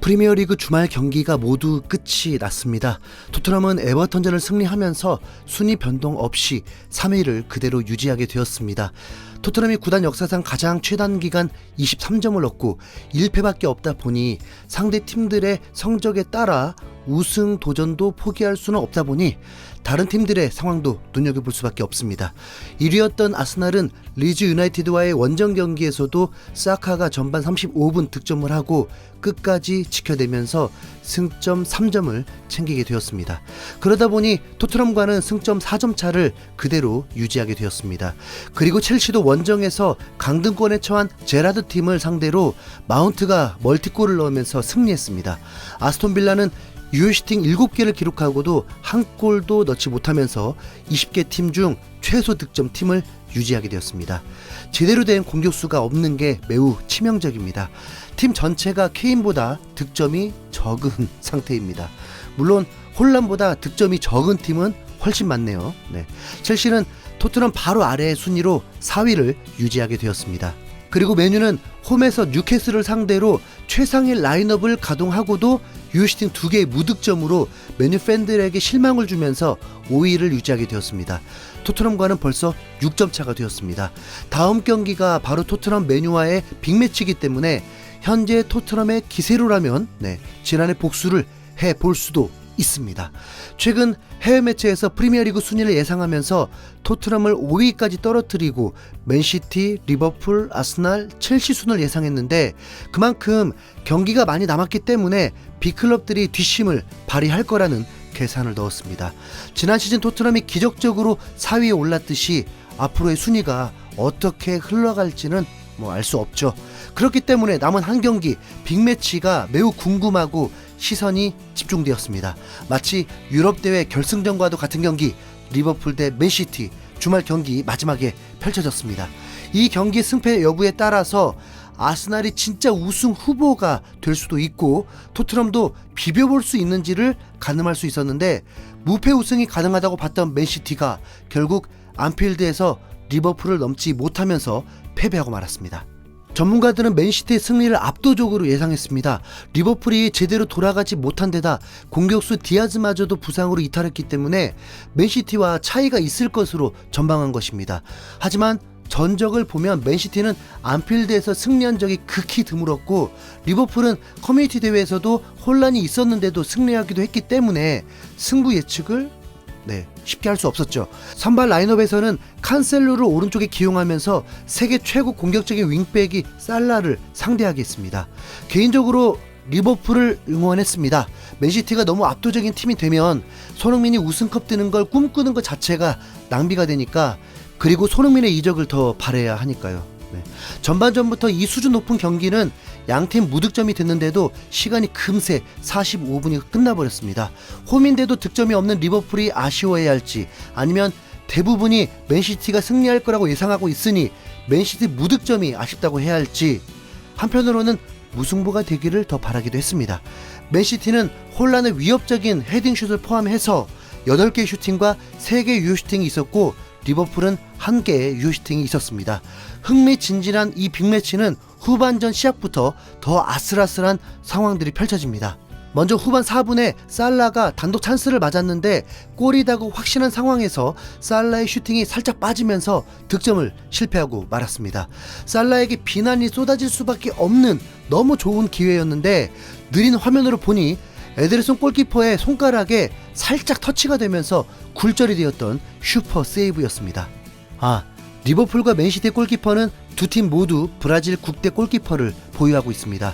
프리미어리그 주말 경기가 모두 끝이 났습니다. 토트넘은 에버턴전을 승리하면서 순위 변동 없이 3위를 그대로 유지하게 되었습니다. 토트넘이 구단 역사상 가장 최단 기간 23점을 얻고 1패밖에 없다 보니 상대 팀들의 성적에 따라 우승 도전도 포기할 수는 없다 보니 다른 팀들의 상황도 눈여겨볼 수밖에 없습니다. 1위였던 아스날은 리즈 유나이티드와의 원정 경기에서도 사카가 전반 35분 득점을 하고 끝까지 지켜내면서 승점 3점을 챙기게 되었습니다. 그러다 보니 토트넘과는 승점 4점 차를 그대로 유지하게 되었습니다. 그리고 첼시도 원정에서 강등권에 처한 제라드 팀을 상대로 마운트가 멀티골을 넣으면서 승리했습니다. 아스톤 빌라는 유효슈팅 7개를 기록하고도 한 골도 넣지 못하면서 20개 팀 중 최소 득점 팀을 유지하게 되었습니다. 제대로 된 공격수가 없는 게 매우 치명적입니다. 팀 전체가 케인보다 득점이 적은 상태입니다. 물론 홀란보다 득점이 적은 팀은 훨씬 많네요. 첼시는 토트넘 바로 아래의 순위로 4위를 유지하게 되었습니다. 그리고 맨유는 홈에서 뉴캐슬을 상대로 최상의 라인업을 가동하고도 유효슈팅 2개의 무득점으로 맨유 팬들에게 실망을 주면서 5위를 유지하게 되었습니다. 토트넘과는 벌써 6점 차가 되었습니다. 다음 경기가 바로 토트넘 맨유와의 빅매치이기 때문에 현재 토트넘의 기세로라면 지난해 복수를 해볼 수도 있습니다. 최근 해외 매체에서 프리미어리그 순위를 예상하면서 토트넘을 5위까지 떨어뜨리고 맨시티, 리버풀, 아스날, 첼시 순을 예상했는데 그만큼 경기가 많이 남았기 때문에 빅클럽들이 뒷심을 발휘할 거라는 계산을 넣었습니다. 지난 시즌 토트넘이 기적적으로 4위에 올랐듯이 앞으로의 순위가 어떻게 흘러갈지는 알 수 없죠. 그렇기 때문에 남은 한 경기 빅매치가 매우 궁금하고 시선이 집중되었습니다. 마치 유럽대회 결승전과도 같은 경기 리버풀 대 맨시티 주말 경기 마지막에 펼쳐졌습니다. 이 경기 승패 여부에 따라서 아스날이 진짜 우승 후보가 될 수도 있고 토트넘도 비벼볼 수 있는지를 가늠할 수 있었는데 무패 우승이 가능하다고 봤던 맨시티가 결국 안필드에서 리버풀을 넘지 못하면서 패배하고 말았습니다. 전문가들은 맨시티의 승리를 압도적으로 예상했습니다. 리버풀이 제대로 돌아가지 못한 데다 공격수 디아즈마저도 부상으로 이탈했기 때문에 맨시티와 차이가 있을 것으로 전망한 것입니다. 하지만 전적을 보면 맨시티는 안필드에서 승리한 적이 극히 드물었고 리버풀은 커뮤니티 대회에서도 혼란이 있었는데도 승리하기도 했기 때문에 승부 예측을 쉽게 할 수 없었죠. 선발 라인업에서는 칸셀로를 오른쪽에 기용하면서 세계 최고 공격적인 윙백이 살라를 상대하게 했습니다. 개인적으로 리버풀을 응원했습니다. 맨시티가 너무 압도적인 팀이 되면 손흥민이 우승컵 뜨는 걸 꿈꾸는 것 자체가 낭비가 되니까 그리고 손흥민의 이적을 더 바라야 하니까요. 전반전부터 이 수준 높은 경기는 양팀 무득점이 됐는데도 시간이 금세 45분이 끝나버렸습니다. 홈인데도 득점이 없는 리버풀이 아쉬워해야 할지 아니면 대부분이 맨시티가 승리할 거라고 예상하고 있으니 맨시티 무득점이 아쉽다고 해야 할지 한편으로는 무승부가 되기를 더 바라기도 했습니다. 맨시티는 혼란의 위협적인 헤딩슛을 포함해서 8개의 슈팅과 3개의 유효슈팅이 있었고 리버풀은 1개의 유효슈팅이 있었습니다. 흥미진진한 이 빅매치는 후반전 시작부터 더 아슬아슬한 상황들이 펼쳐집니다. 먼저 후반 4분에 살라가 단독 찬스를 맞았는데 골이다고 확신한 상황에서 살라의 슈팅이 살짝 빠지면서 득점을 실패하고 말았습니다. 살라에게 비난이 쏟아질 수밖에 없는 너무 좋은 기회였는데 느린 화면으로 보니 에데르손 골키퍼의 손가락에 살짝 터치가 되면서 굴절이 되었던 슈퍼 세이브였습니다. 리버풀과 맨시티의 골키퍼는 두 팀 모두 브라질 국대 골키퍼를 보유하고 있습니다.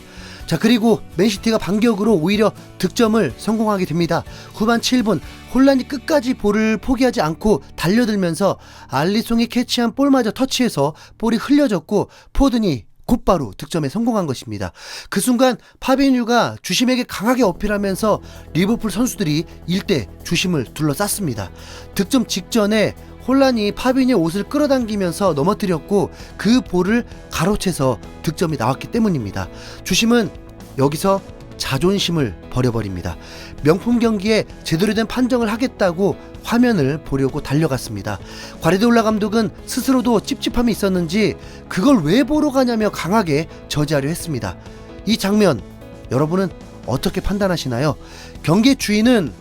그리고 맨시티가 반격으로 오히려 득점을 성공하게 됩니다. 후반 7분 혼란이 끝까지 볼을 포기하지 않고 달려들면서 알리송이 캐치한 볼마저 터치해서 볼이 흘려졌고 포든이 곧바로 득점에 성공한 것입니다. 그 순간 파비뉴가 주심에게 강하게 어필하면서 리버풀 선수들이 일대 주심을 둘러쌌습니다. 득점 직전에 혼란이 파비뉴의 옷을 끌어당기면서 넘어뜨렸고 그 볼을 가로채서 득점이 나왔기 때문입니다. 주심은 여기서 자존심을 버려버립니다. 명품 경기에 제대로 된 판정을 하겠다고 화면을 보려고 달려갔습니다. 과르디올라 감독은 스스로도 찝찝함이 있었는지 그걸 왜 보러 가냐며 강하게 저지하려 했습니다. 이 장면 여러분은 어떻게 판단하시나요? 경기의 주인은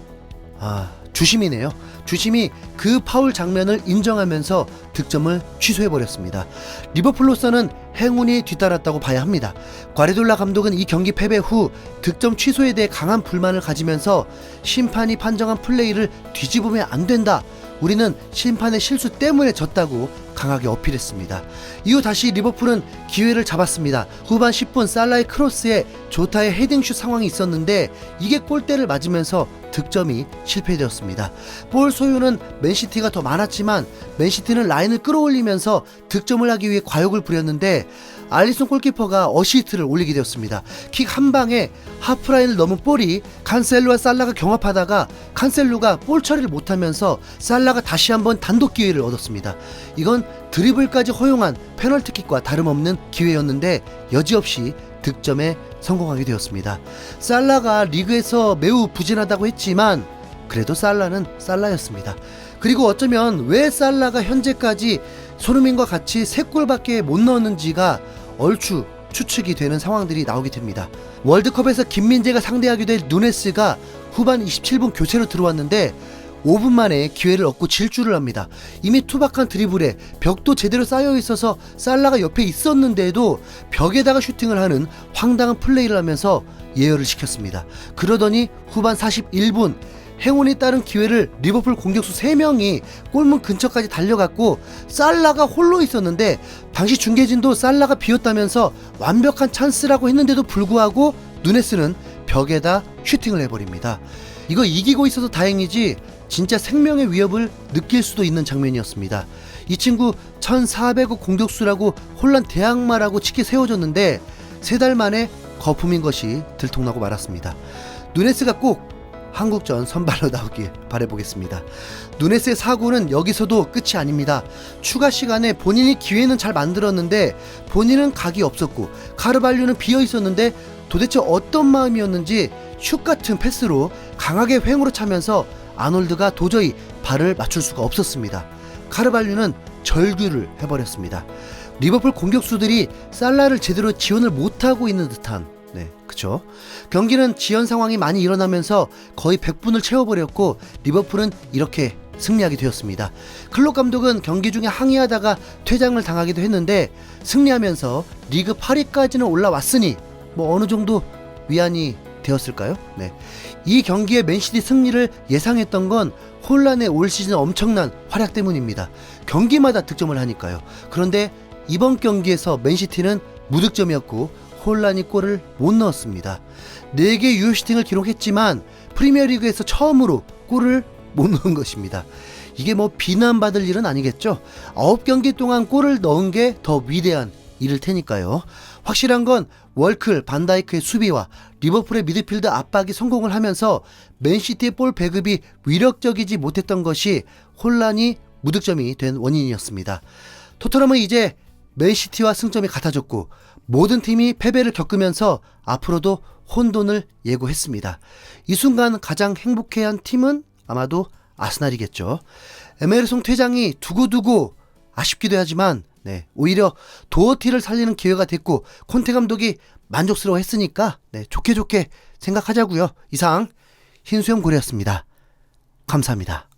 주심이네요. 주심이 그 파울 장면을 인정하면서 득점을 취소해버렸습니다. 리버풀로서는 행운이 뒤따랐다고 봐야 합니다. 과르디올라 감독은 이 경기 패배 후 득점 취소에 대해 강한 불만을 가지면서 심판이 판정한 플레이를 뒤집으면 안 된다. 우리는 심판의 실수 때문에 졌다고 강하게 어필했습니다. 이후 다시 리버풀은 기회를 잡았습니다. 후반 10분 살라의 크로스에 조타의 헤딩슛 상황이 있었는데 이게 골대를 맞으면서 득점이 실패되었습니다. 볼 소유는 맨시티가 더 많았지만 맨시티는 라인을 끌어올리면서 득점을 하기 위해 과욕을 부렸는데 알리송 골키퍼가 어시스트를 올리게 되었습니다. 킥 한 방에 하프라인을 넘은 볼이 칸셀루와 살라가 경합하다가 칸셀루가 볼 처리를 못하면서 살라가 다시 한번 단독 기회를 얻었습니다. 이건 드리블까지 허용한 페널티킥과 다름없는 기회였는데 여지없이 득점에 성공하게 되었습니다. 살라가 리그에서 매우 부진하다고 했지만 그래도 살라는 살라였습니다. 그리고 어쩌면 왜 살라가 현재까지 손흥민과 같이 3골밖에 못 넣었는지가 얼추 추측이 되는 상황들이 나오게 됩니다. 월드컵에서 김민재가 상대하게 될 누네스가 후반 27분 교체로 들어왔는데 5분 만에 기회를 얻고 질주를 합니다. 이미 투박한 드리블에 벽도 제대로 쌓여 있어서 살라가 옆에 있었는데도 벽에다가 슈팅을 하는 황당한 플레이를 하면서 예열을 시켰습니다. 그러더니 후반 41분 행운이 따른 기회를 리버풀 공격수 3명이 골문 근처까지 달려갔고 살라가 홀로 있었는데 당시 중계진도 살라가 비었다면서 완벽한 찬스라고 했는데도 불구하고 누네스는 벽에다 슈팅을 해버립니다. 이거 이기고 있어서 다행이지 진짜 생명의 위협을 느낄 수도 있는 장면이었습니다. 이 친구 1400억 공격수라고 혼란 대항마라고 치게 세워졌는데 3달 만에 거품인 것이 들통나고 말았습니다. 누네스가 꼭 한국전 선발로 나오길 바라보겠습니다. 누네스의 사고는 여기서도 끝이 아닙니다. 추가 시간에 본인이 기회는 잘 만들었는데 본인은 각이 없었고 카르발류는 비어 있었는데 도대체 어떤 마음이었는지 슛 같은 패스로 강하게 횡으로 차면서 아놀드가 도저히 발을 맞출 수가 없었습니다. 카르발류는 절규를 해버렸습니다. 리버풀 공격수들이 살라를 제대로 지원을 못하고 있는 듯한 그쵸? 경기는 지연 상황이 많이 일어나면서 거의 100분을 채워버렸고 리버풀은 이렇게 승리하게 되었습니다. 클롭 감독은 경기 중에 항의하다가 퇴장을 당하기도 했는데 승리하면서 리그 8위까지는 올라왔으니 어느 정도 위안이 되었을까요? 이 경기의 맨시티 승리를 예상했던 건 혼란의 올 시즌 엄청난 활약 때문입니다. 경기마다 득점을 하니까요. 그런데 이번 경기에서 맨시티는 무득점이었고 혼란이 골을 못 넣었습니다. 4개 유효 슈팅을 기록했지만 프리미어리그에서 처음으로 골을 못 넣은 것입니다. 이게 비난받을 일은 아니겠죠. 9경기 동안 골을 넣은 게 더 위대한 일일 테니까요. 확실한 건 월클, 반다이크의 수비와 리버풀의 미드필드 압박이 성공을 하면서 맨시티의 볼 배급이 위력적이지 못했던 것이 혼란이 무득점이 된 원인이었습니다. 토트넘은 이제 맨시티와 승점이 같아졌고 모든 팀이 패배를 겪으면서 앞으로도 혼돈을 예고했습니다. 이 순간 가장 행복해한 팀은 아마도 아스날이겠죠. 에메르송 퇴장이 두고두고 아쉽기도 하지만 오히려 도어티를 살리는 기회가 됐고 콘테 감독이 만족스러워 했으니까 좋게 생각하자고요. 이상 흰수염 고래였습니다. 감사합니다.